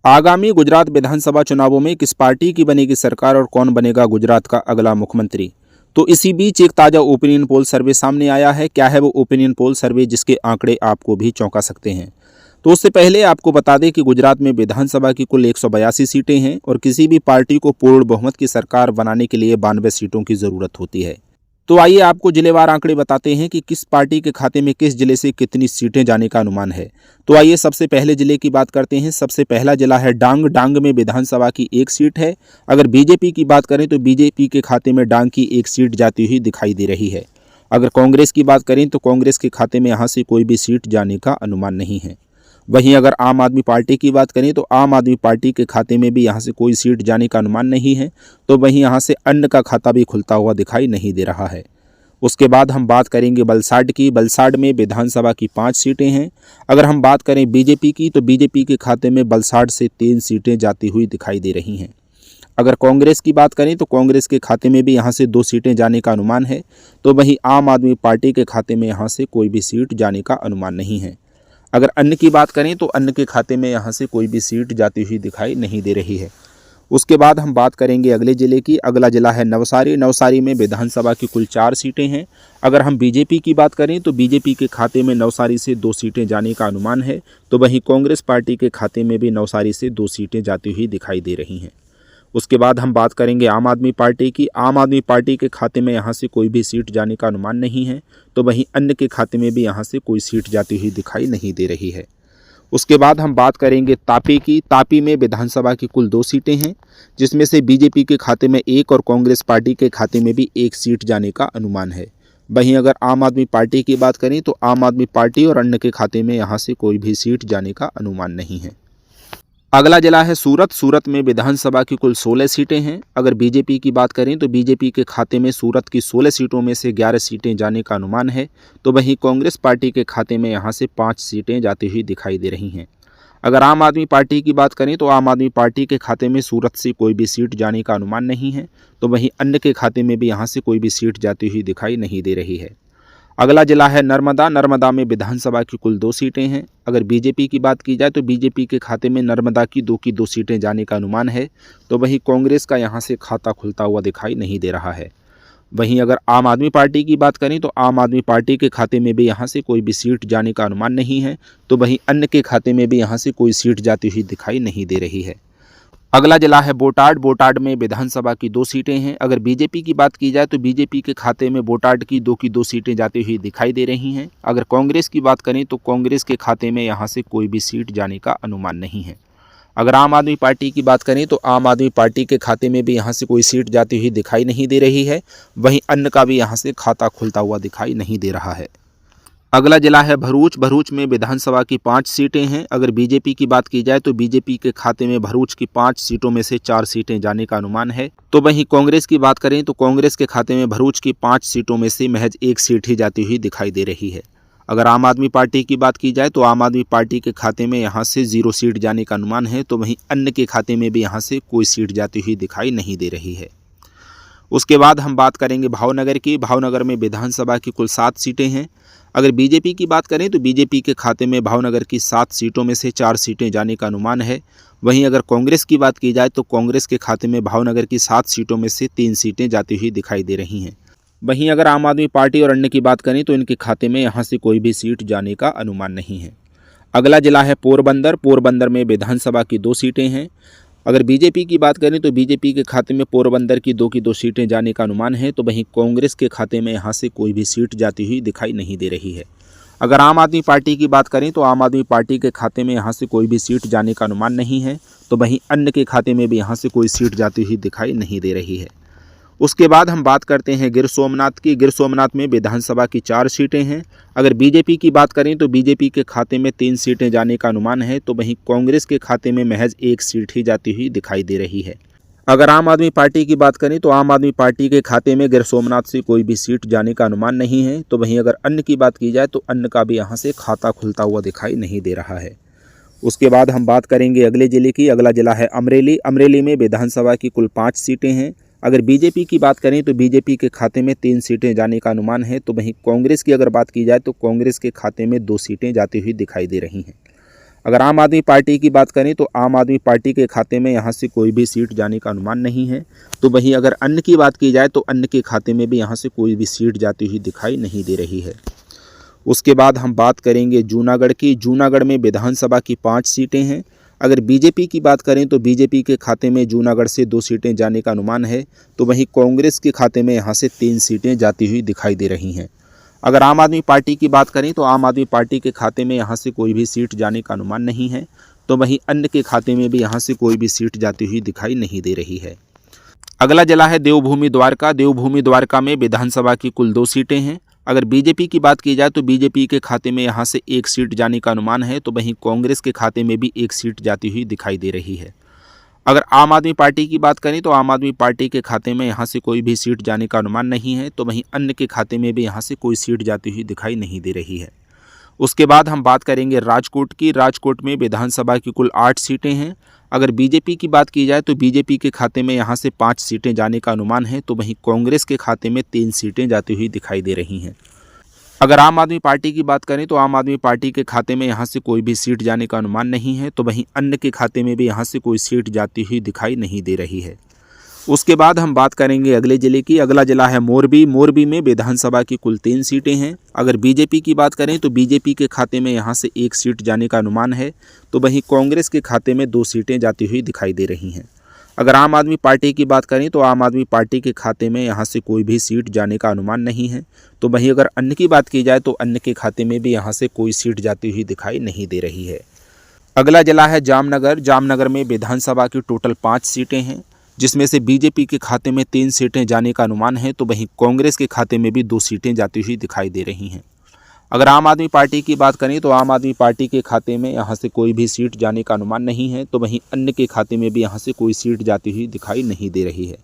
आगामी गुजरात विधानसभा चुनावों में किस पार्टी की बनेगी सरकार और कौन बनेगा गुजरात का अगला मुख्यमंत्री। तो इसी बीच एक ताज़ा ओपिनियन पोल सर्वे सामने आया है। क्या है वो ओपिनियन पोल सर्वे जिसके आंकड़े आपको भी चौंका सकते हैं। तो उससे पहले आपको बता दें कि गुजरात में विधानसभा की कुल 182 सीटें हैं और किसी भी पार्टी को पूर्ण बहुमत की सरकार बनाने के लिए 92 सीटों की ज़रूरत होती है। तो आइए आपको जिलेवार आंकड़े बताते हैं कि किस पार्टी के खाते में किस जिले से कितनी सीटें जाने का अनुमान है। तो आइए सबसे पहले जिले की बात करते हैं। सबसे पहला जिला है डांग। डांग में विधानसभा की एक सीट है। अगर बीजेपी की बात करें तो बीजेपी के खाते में डांग की एक सीट जाती हुई दिखाई दे रही है। अगर कांग्रेस की बात करें तो कांग्रेस के खाते में यहाँ से कोई भी सीट जाने का अनुमान नहीं है। वहीं अगर आम आदमी पार्टी की बात करें तो आम आदमी पार्टी के खाते में भी यहाँ से कोई सीट जाने का अनुमान नहीं है। तो वहीं यहाँ से अन्य का खाता भी खुलता हुआ दिखाई नहीं दे रहा है। उसके बाद हम बात करेंगे वलसाड की। वलसाड में विधानसभा की 5 सीटें हैं। अगर हम बात करें बीजेपी की तो बीजेपी के खाते में वलसाड से 3 सीटें जाती हुई दिखाई दे रही हैं। अगर कांग्रेस की बात करें तो कांग्रेस के खाते में भी यहाँ से 2 सीटें जाने का अनुमान है। तो वहीं आम आदमी पार्टी के खाते में यहाँ से कोई भी सीट जाने का अनुमान नहीं है। अगर अन्य की बात करें तो अन्य के खाते में यहाँ से कोई भी सीट जाती हुई दिखाई नहीं दे रही है। उसके बाद हम बात करेंगे अगले जिले की। अगला जिला है नवसारी। नवसारी में विधानसभा की कुल 4 सीटें हैं। अगर हम बीजेपी की बात करें तो बीजेपी के खाते में नवसारी से 2 सीटें जाने का अनुमान है। तो वहीं कांग्रेस पार्टी के खाते में भी नवसारी से 2 सीटें जाती हुई दिखाई दे रही हैं। उसके बाद हम बात करेंगे आम आदमी पार्टी की। आम आदमी पार्टी के खाते में यहाँ से कोई भी सीट जाने का अनुमान नहीं है। तो वहीं अन्य के खाते में भी यहाँ से कोई सीट जाती हुई दिखाई नहीं दे रही है। उसके बाद हम बात करेंगे तापी की। तापी में विधानसभा की कुल 2 सीटें हैं, जिसमें से बीजेपी के खाते में 1 और कांग्रेस पार्टी के खाते में भी 1 सीट जाने का अनुमान है। वहीं अगर आम आदमी पार्टी की बात करें तो आम आदमी पार्टी और अन्य के खाते में यहाँ से कोई भी सीट जाने का अनुमान नहीं है। अगला जिला है सूरत। सूरत में विधानसभा की कुल 16 सीटें हैं। अगर बीजेपी की बात करें तो बीजेपी के खाते में सूरत की 16 सीटों में से 11 सीटें जाने का अनुमान है। तो वहीं कांग्रेस पार्टी के खाते में यहाँ से 5 सीटें जाती हुई दिखाई दे रही हैं। अगर आम आदमी पार्टी की बात करें तो आम आदमी पार्टी के खाते में सूरत से कोई भी सीट जाने का अनुमान नहीं है। तो वहीं अन्य के खाते में भी यहाँ से कोई भी सीट जाती हुई दिखाई नहीं दे रही है। अगला जिला है नर्मदा। नर्मदा में विधानसभा की कुल 2 सीटें हैं। अगर बीजेपी की बात की जाए तो बीजेपी के खाते में नर्मदा की 2 सीटें जाने का अनुमान है। तो वहीं कांग्रेस का यहाँ से खाता खुलता हुआ दिखाई नहीं दे रहा है। वहीं अगर आम आदमी पार्टी की बात करें तो आम आदमी पार्टी के खाते में भी यहाँ से कोई भी सीट जाने का अनुमान नहीं है। तो वहीं अन्य के खाते में भी यहाँ से कोई सीट जाती हुई दिखाई नहीं दे रही है। अगला जिला है बोटाड। बोटाड में विधानसभा की 2 सीटें हैं। अगर बीजेपी की बात की जाए तो बीजेपी के खाते में बोटाड की 2 सीटें जाती हुई दिखाई दे रही हैं। अगर कांग्रेस की बात करें तो कांग्रेस के खाते में यहाँ से कोई भी सीट जाने का अनुमान नहीं है। अगर आम आदमी पार्टी की बात करें तो आम आदमी पार्टी के खाते में भी यहाँ से कोई सीट जाती हुई दिखाई नहीं दे रही है। वहीं अन्य का भी यहाँ से खाता खुलता हुआ दिखाई नहीं दे रहा है। अगला जिला है भरूच। भरूच में विधानसभा की 5 सीटें हैं। अगर बीजेपी की बात की जाए तो बीजेपी के खाते में भरूच की 5 सीटों में से 4 सीटें जाने का अनुमान है। तो वहीं कांग्रेस की बात करें तो कांग्रेस के खाते में भरूच की 5 सीटों में से महज 1 सीट ही जाती हुई दिखाई दे रही है। अगर आम आदमी पार्टी की बात की जाए तो आम आदमी पार्टी के खाते में यहाँ से 0 सीट जाने का अनुमान है। तो वहीं अन्य के खाते में भी यहाँ से कोई सीट जाती हुई दिखाई नहीं दे रही है। उसके बाद हम बात करेंगे भावनगर की। भावनगर में विधानसभा की कुल 7 सीटें हैं। अगर बीजेपी की बात करें तो बीजेपी के खाते में भावनगर की 7 सीटों में से 4 सीटें जाने का अनुमान है। वहीं अगर कांग्रेस की बात की जाए तो कांग्रेस के खाते में भावनगर की 7 सीटों में से 3 सीटें जाती हुई दिखाई दे रही हैं। वहीं अगर आम आदमी पार्टी और अन्य की बात करें तो इनके खाते में यहाँ से कोई भी सीट जाने का अनुमान नहीं है। अगला जिला है पोरबंदर। पोरबंदर में विधानसभा की 2 सीटें हैं। अगर बीजेपी की बात करें तो बीजेपी के खाते में पोरबंदर की 2 सीटें जाने का अनुमान है। तो वहीं कांग्रेस के खाते में यहाँ से कोई भी सीट जाती हुई दिखाई नहीं दे रही है। अगर आम आदमी पार्टी की बात करें तो आम आदमी पार्टी के खाते में यहाँ से कोई भी सीट जाने का अनुमान नहीं है। तो वहीं अन्य के खाते में भी यहाँ से कोई सीट जाती हुई दिखाई नहीं दे रही है। उसके बाद हम बात करते हैं गिर सोमनाथ की। गिर सोमनाथ में विधानसभा की 4 सीटें हैं। अगर बीजेपी की बात करें तो बीजेपी के खाते में 3 सीटें जाने का अनुमान है। तो वहीं कांग्रेस के खाते में महज 1 सीट ही जाती हुई दिखाई दे रही है। अगर आम आदमी पार्टी की बात करें तो आम आदमी पार्टी के खाते में गिर सोमनाथ से कोई भी सीट जाने का अनुमान नहीं है। तो वहीं अगर अन्य की बात की जाए तो अन्य का भी यहाँ से खाता खुलता हुआ दिखाई नहीं दे रहा है। उसके बाद हम बात करेंगे अगले जिले की। अगला जिला है अमरेली। अमरेली में विधानसभा की कुल 5 सीटें हैं। अगर बीजेपी की बात करें तो बीजेपी के खाते में 3 सीटें जाने का अनुमान है। तो वहीं कांग्रेस की अगर बात की जाए तो कांग्रेस के खाते में 2 सीटें जाती हुई दिखाई दे रही हैं। अगर आम आदमी पार्टी की बात करें तो आम आदमी पार्टी के खाते में यहाँ से कोई भी सीट जाने का अनुमान नहीं है। तो वहीं अगर अन्य की बात की जाए तो अन्य के खाते में भी यहाँ से कोई भी सीट जाती हुई दिखाई नहीं दे रही है। उसके बाद हम बात करेंगे जूनागढ़ की। जूनागढ़ में विधानसभा की 5 सीटें हैं। अगर बीजेपी की बात करें तो बीजेपी के खाते में जूनागढ़ से 2 सीटें जाने का अनुमान है। तो वहीं कांग्रेस के खाते में यहाँ से 3 सीटें जाती हुई दिखाई दे रही हैं। अगर आम आदमी पार्टी की बात करें तो आम आदमी पार्टी के खाते में यहाँ से कोई भी सीट जाने का अनुमान नहीं है। तो वहीं अन्य के खाते में भी यहाँ से कोई भी सीट जाती हुई दिखाई नहीं दे रही है। अगला जिला है देवभूमि द्वारका। देवभूमि द्वारका में विधानसभा की कुल 2 सीटें हैं। अगर बीजेपी की बात की जाए तो बीजेपी के खाते में यहाँ से 1 सीट जाने का अनुमान है। तो वहीं कांग्रेस के खाते में भी 1 सीट जाती हुई दिखाई दे रही है। अगर आम आदमी पार्टी की बात करें तो आम आदमी पार्टी के खाते में यहाँ से कोई भी सीट जाने का अनुमान नहीं है। तो वहीं अन्य के खाते में भी यहाँ से कोई सीट जाती हुई दिखाई नहीं दे रही है। उसके बाद हम बात करेंगे राजकोट की। राजकोट में विधानसभा की कुल 8 सीटें हैं। अगर बीजेपी की बात की जाए तो बीजेपी के खाते में यहाँ से 5 सीटें जाने का अनुमान है। तो वहीं कांग्रेस के खाते में 3 सीटें जाती हुई दिखाई दे रही हैं। अगर आम आदमी पार्टी की बात करें तो आम आदमी पार्टी के खाते में यहाँ से कोई भी सीट जाने का अनुमान नहीं है। तो वहीं अन्य के खाते में भी यहाँ से कोई सीट जाती हुई दिखाई नहीं दे रही है। उसके बाद हम बात करेंगे अगले जिले की। अगला जिला है मोरबी। मोरबी में विधानसभा की कुल 3 सीटें हैं। अगर बीजेपी की बात करें तो बीजेपी के खाते में यहाँ से 1 सीट जाने का अनुमान है। तो वहीं कांग्रेस के खाते में 2 सीटें जाती हुई दिखाई दे रही हैं। अगर आम आदमी पार्टी की बात करें तो आम आदमी पार्टी के खाते में यहाँ से कोई भी सीट जाने का अनुमान नहीं है। तो वहीं अगर अन्य की बात की जाए तो अन्य के खाते में भी यहाँ से कोई सीट जाती हुई दिखाई नहीं दे रही है। अगला जिला है जामनगर। जामनगर में विधानसभा की टोटल 5 सीटें हैं, जिसमें से बीजेपी के खाते में 3 सीटें जाने का अनुमान है। तो वहीं कांग्रेस के खाते में भी 2 सीटें जाती हुई दिखाई दे रही हैं। अगर आम आदमी पार्टी की बात करें तो आम आदमी पार्टी के खाते में यहाँ से कोई भी सीट जाने का अनुमान नहीं है। तो वहीं अन्य के खाते में भी यहाँ से कोई सीट जाती हुई दिखाई नहीं दे रही है।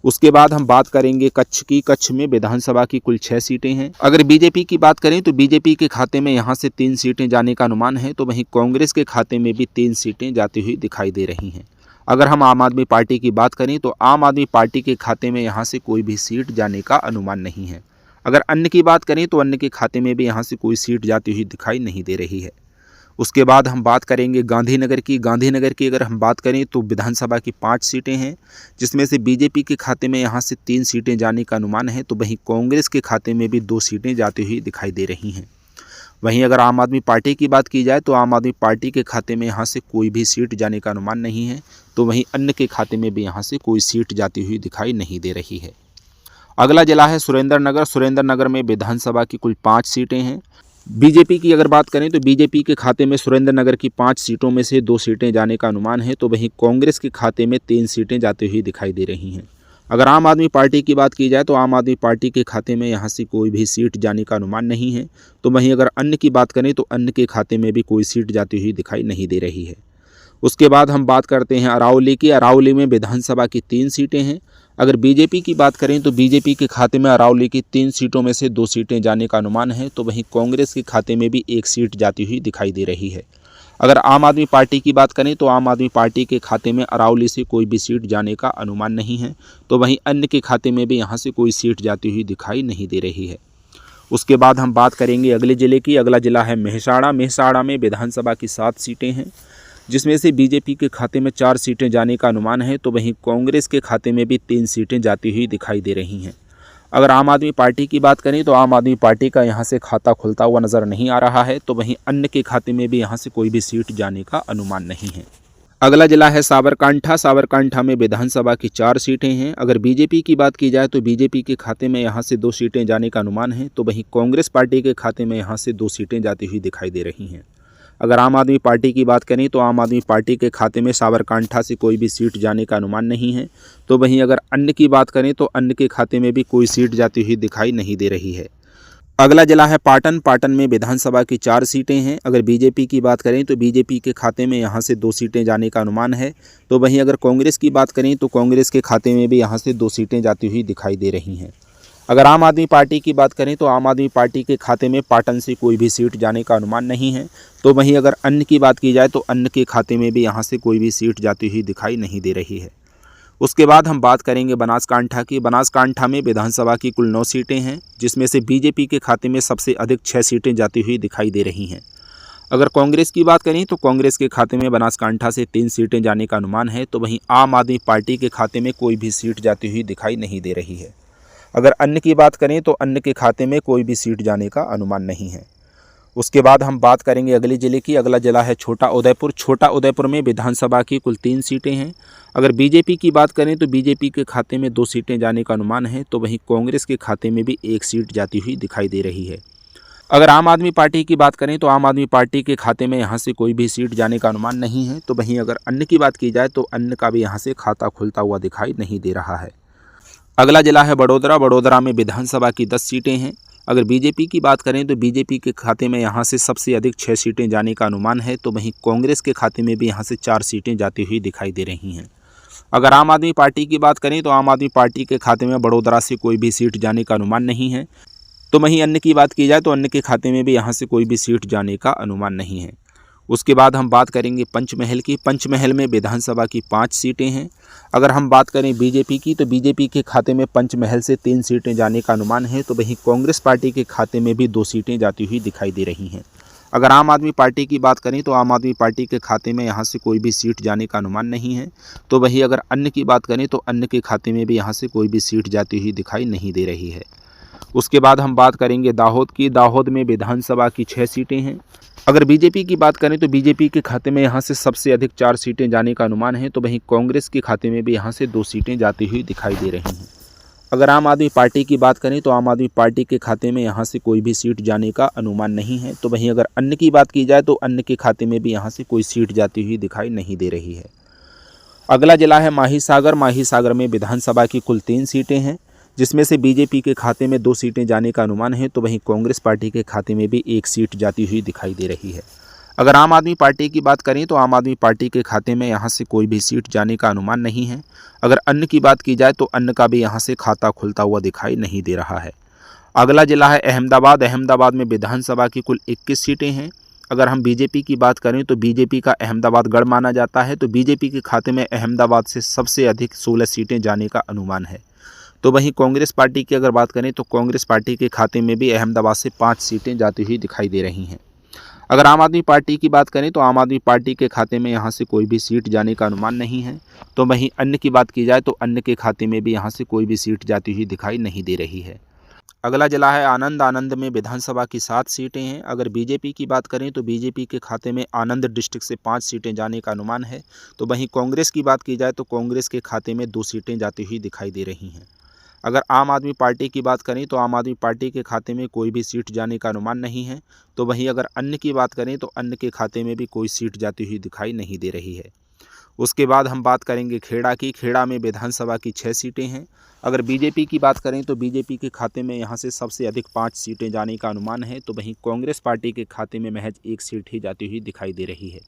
उसके बाद हम बात करेंगे कच्छ की। कच्छ में विधानसभा की कुल 6 सीटें हैं। अगर बीजेपी की बात करें तो बीजेपी के खाते में यहाँ से 3 सीटें जाने का अनुमान है। तो वहीं कांग्रेस के खाते में भी 3 सीटें जाती हुई दिखाई दे रही हैं। अगर हम आम आदमी पार्टी की बात करें तो आम आदमी पार्टी के खाते में यहाँ से कोई भी सीट जाने का अनुमान नहीं है। अगर अन्य की बात करें तो अन्य के खाते में भी यहाँ से कोई सीट जाती हुई दिखाई नहीं दे रही है। उसके बाद हम बात करेंगे गांधीनगर की। गांधीनगर की अगर हम बात करें तो विधानसभा की 5 सीटें हैं, जिसमें से बीजेपी के खाते में यहाँ से 3 सीटें जाने का अनुमान है। तो वहीं कांग्रेस के खाते में भी 2 सीटें जाती हुई दिखाई दे रही हैं। वहीं अगर आम आदमी पार्टी की बात की जाए तो आम आदमी पार्टी के खाते में यहाँ से कोई भी सीट जाने का अनुमान नहीं है। तो वहीं अन्य के खाते में भी यहाँ से कोई सीट जाती हुई दिखाई नहीं दे रही है। अगला जिला है सुरेंद्रनगर। सुरेंद्रनगर में विधानसभा की कुल 5 सीटें हैं। बीजेपी की अगर बात करें तो बीजेपी के खाते में सुरेंद्रनगर की 5 सीटों में से 2 सीटें जाने का अनुमान है। तो वहीं कांग्रेस के खाते में 3 सीटें जाती हुई दिखाई दे रही हैं। अगर आम आदमी पार्टी की बात की जाए तो आम आदमी पार्टी के खाते में यहाँ से कोई भी सीट जाने का अनुमान नहीं है। तो वहीं अगर अन्य की बात करें तो अन्य के खाते में भी कोई सीट जाती हुई दिखाई नहीं दे रही है। उसके बाद हम बात करते हैं अरावली की। अरावली में विधानसभा की 3 सीटें हैं। अगर बीजेपी की बात करें तो बीजेपी के खाते में अरावली की 3 सीटों में से 2 सीटें जाने का अनुमान है। तो वहीं कांग्रेस के खाते में भी 1 सीट जाती हुई दिखाई दे रही है। अगर आम आदमी पार्टी की बात करें तो आम आदमी पार्टी के खाते में अरावली से कोई भी सीट जाने का अनुमान नहीं है। तो वहीं अन्य के खाते में भी यहाँ से कोई सीट जाती हुई दिखाई नहीं दे रही है। उसके बाद हम बात करेंगे अगले ज़िले की। अगला ज़िला है मेहसाणा। मेहसाणा में विधानसभा की 7 सीटें हैं, जिसमें से बीजेपी के खाते में 4 सीटें जाने का अनुमान है। तो वहीं कांग्रेस के खाते में भी 3 सीटें जाती हुई दिखाई दे रही हैं। अगर आम आदमी पार्टी की बात करें तो आम आदमी पार्टी का यहाँ से खाता खुलता हुआ नज़र नहीं आ रहा है। तो वहीं अन्य के खाते में भी यहाँ से कोई भी सीट जाने का अनुमान नहीं है। अगला जिला है साबरकांठा। साबरकांठा में विधानसभा की 4 सीटें हैं। अगर बीजेपी की बात की जाए तो बीजेपी के खाते में यहाँ से 2 सीटें जाने का अनुमान है। तो वहीं कांग्रेस पार्टी के खाते में यहाँ से 2 सीटें जाती हुई दिखाई दे रही हैं। अगर आम आदमी पार्टी की बात करें तो आम आदमी पार्टी के खाते में साबरकांठा से कोई भी सीट जाने का अनुमान नहीं है। तो वहीं अगर अन्य की बात करें तो अन्य के खाते में भी कोई सीट जाती हुई दिखाई नहीं दे रही है। अगला जिला है पाटन। पाटन में विधानसभा की 4 सीटें हैं। अगर बीजेपी की बात करें तो बीजेपी के खाते में यहाँ से 2 सीटें जाने का अनुमान है। तो वहीं अगर कांग्रेस की बात करें तो कांग्रेस के खाते में भी यहाँ से 2 सीटें जाती हुई दिखाई दे रही हैं। अगर आम आदमी पार्टी की बात करें तो आम आदमी पार्टी के खाते में पाटन से कोई भी सीट जाने का अनुमान नहीं है। तो वहीं अगर अन्य की बात की जाए तो अन्य के खाते में भी यहाँ से कोई भी सीट जाती हुई दिखाई नहीं दे रही है। उसके बाद हम बात करेंगे बनासकांठा की। बनासकांठा में विधानसभा की कुल 9 सीटें हैं, जिसमें से बीजेपी के खाते में सबसे अधिक 6 सीटें जाती हुई दिखाई दे रही हैं। अगर कांग्रेस की बात करें तो कांग्रेस के खाते में बनासकांठा से 3 सीटें जाने का अनुमान है, तो वहीं आम आदमी पार्टी के खाते में कोई भी सीट जाती हुई दिखाई नहीं दे रही है। अगर अन्य की बात करें तो अन्य के खाते में कोई भी सीट जाने का अनुमान नहीं है। उसके बाद हम बात करेंगे अगले ज़िले की। अगला ज़िला है छोटा उदयपुर। छोटा उदयपुर में विधानसभा की कुल 3 सीटें हैं। अगर बीजेपी की बात करें तो बीजेपी के खाते में 2 सीटें जाने का अनुमान है, तो वहीं कांग्रेस के खाते में भी 1 सीट जाती हुई दिखाई दे रही है। अगर आम आदमी पार्टी की बात करें तो आम आदमी पार्टी के खाते में यहाँ से कोई भी सीट जाने का अनुमान नहीं है, तो वहीं अगर अन्य की बात की जाए तो अन्य का भी यहाँ से खाता खुलता हुआ दिखाई नहीं दे रहा है। अगला जिला है बड़ोदरा। बड़ोदरा में विधानसभा की 10 सीटें हैं। अगर बीजेपी की बात करें तो बीजेपी के खाते में यहाँ से सबसे अधिक 6 सीटें जाने का अनुमान है, तो वहीं कांग्रेस के खाते में भी यहाँ से 4 सीटें जाती हुई दिखाई दे रही हैं। अगर आम आदमी पार्टी की बात करें तो आम आदमी पार्टी के खाते में बड़ोदरा से कोई भी सीट जाने का अनुमान नहीं है, तो वहीं अन्य की बात की जाए तो अन्य के खाते में भी यहाँ से कोई भी सीट जाने का अनुमान नहीं है। उसके बाद हम बात करेंगे पंचमहल की। पंचमहल में विधानसभा की 5 सीटें हैं। अगर हम बात करें बीजेपी की तो बीजेपी के खाते में पंचमहल से 3 सीटें जाने का अनुमान है, तो वहीं कांग्रेस पार्टी के खाते में भी 2 सीटें जाती हुई दिखाई दे रही हैं। अगर आम आदमी पार्टी की बात करें तो आम आदमी पार्टी के खाते में यहाँ से कोई भी सीट जाने का अनुमान नहीं है, तो वहीं अगर अन्य की बात करें तो अन्य के खाते में भी यहाँ से कोई भी सीट जाती हुई दिखाई नहीं दे रही है। उसके बाद हम बात करेंगे दाहोद की। दाहोद में विधानसभा की 6 सीटें हैं। अगर बीजेपी की बात करें तो बीजेपी के खाते में यहाँ से सबसे अधिक 4 सीटें जाने का अनुमान है, तो वहीं कांग्रेस के खाते में भी यहाँ से 2 सीटें जाती हुई दिखाई दे रही हैं। अगर आम आदमी पार्टी की बात करें तो आम आदमी पार्टी के खाते में यहाँ से कोई भी सीट जाने का अनुमान नहीं है, तो वहीं अगर अन्य की बात की जाए तो अन्य के खाते में भी यहाँ से कोई सीट जाती हुई दिखाई नहीं दे रही है। अगला जिला है माहीसागर। माहीसागर में विधानसभा की कुल 3 सीटें हैं, जिसमें से बीजेपी के खाते में 2 सीटें जाने का अनुमान है, तो वहीं कांग्रेस पार्टी के खाते में भी 1 सीट जाती हुई दिखाई दे रही है। अगर आम आदमी पार्टी की बात करें तो आम आदमी पार्टी के खाते में यहाँ से कोई भी सीट जाने का अनुमान नहीं है। अगर अन्य की बात की जाए तो अन्य का भी यहाँ से खाता खुलता हुआ दिखाई नहीं दे रहा है। अगला जिला है अहमदाबाद। अहमदाबाद में विधानसभा की कुल 21 सीटें हैं। अगर हम बीजेपी की बात करें तो बीजेपी का अहमदाबाद गढ़ माना जाता है, तो बीजेपी के खाते में अहमदाबाद से सबसे अधिक 16 सीटें जाने का अनुमान है। तो वहीं कांग्रेस पार्टी की अगर बात करें तो कांग्रेस पार्टी के खाते में भी अहमदाबाद से 5 सीटें जाती हुई दिखाई दे रही हैं। अगर आम आदमी पार्टी की बात करें तो आम आदमी पार्टी के खाते में यहाँ से कोई भी सीट जाने का अनुमान नहीं है, तो वहीं अन्य की बात की जाए तो अन्य के खाते में भी यहाँ से कोई भी सीट जाती हुई दिखाई नहीं दे रही है। अगला जिला है आनंद। आनंद में विधानसभा की 7 सीटें हैं। अगर बीजेपी की बात करें तो बीजेपी के खाते में आनंद डिस्ट्रिक्ट से 5 सीटें जाने का अनुमान है, तो वहीं कांग्रेस की बात की जाए तो कांग्रेस के खाते में 2 सीटें जाती हुई दिखाई दे रही हैं। अगर आम आदमी पार्टी की बात करें तो आम आदमी पार्टी के खाते में कोई भी सीट जाने का अनुमान नहीं है, तो वहीं अगर अन्य की बात करें तो अन्य के खाते में भी कोई सीट जाती हुई दिखाई नहीं दे रही है। उसके बाद हम बात करेंगे खेड़ा की। खेड़ा में विधानसभा की 6 सीटें हैं। अगर बीजेपी की बात करें तो बीजेपी के खाते में यहाँ से सबसे अधिक 5 सीटें जाने का अनुमान है, तो वहीं कांग्रेस पार्टी के खाते में महज 1 सीट ही जाती हुई दिखाई दे रही है।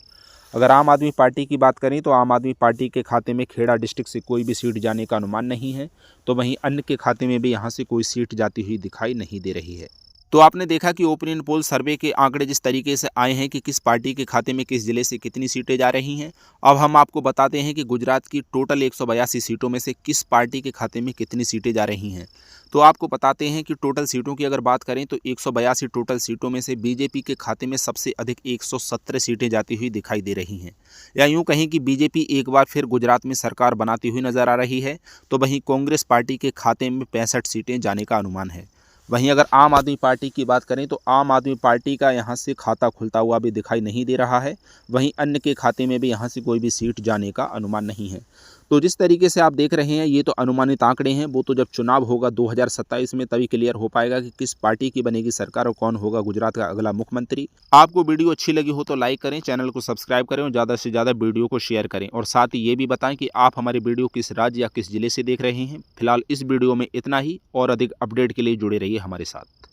अगर आम आदमी पार्टी की बात करें तो आम आदमी पार्टी के खाते में खेड़ा डिस्ट्रिक्ट से कोई भी सीट जाने का अनुमान नहीं है, तो वहीं अन्य के खाते में भी यहाँ से कोई सीट जाती हुई दिखाई नहीं दे रही है। तो आपने देखा कि ओपिनियन पोल सर्वे के आंकड़े जिस तरीके से आए हैं कि किस पार्टी के खाते में किस जिले से कितनी सीटें जा रही हैं। अब हम आपको बताते हैं कि गुजरात की टोटल 182 सीटों में से किस पार्टी के खाते में कितनी सीटें जा रही हैं। तो आपको बताते हैं कि टोटल सीटों की अगर बात करें तो 182 टोटल सीटों में से बीजेपी के खाते में सबसे अधिक 117 सीटें जाती हुई दिखाई दे रही हैं। या यूँ कहें कि बीजेपी एक बार फिर गुजरात में सरकार बनाती हुई नजर आ रही है, तो वहीं कांग्रेस पार्टी के खाते में 65 सीटें जाने का अनुमान है। वहीं अगर आम आदमी पार्टी की बात करें तो आम आदमी पार्टी का यहाँ से खाता खुलता हुआ भी दिखाई नहीं दे रहा है, वहीं अन्य के खाते में भी यहाँ से कोई भी सीट जाने का अनुमान नहीं है। तो जिस तरीके से आप देख रहे हैं ये तो अनुमानित आंकड़े हैं, वो तो जब चुनाव होगा 2027 में तभी क्लियर हो पाएगा कि किस पार्टी की बनेगी सरकार और कौन होगा गुजरात का अगला मुख्यमंत्री। आपको वीडियो अच्छी लगी हो तो लाइक करें, चैनल को सब्सक्राइब करें और ज़्यादा से ज़्यादा वीडियो को शेयर करें, और साथ ही ये भी बताएं कि आप हमारे वीडियो किस राज्य या किस जिले से देख रहे हैं। फिलहाल इस वीडियो में इतना ही, और अधिक अपडेट के लिए जुड़े रहिए हमारे साथ।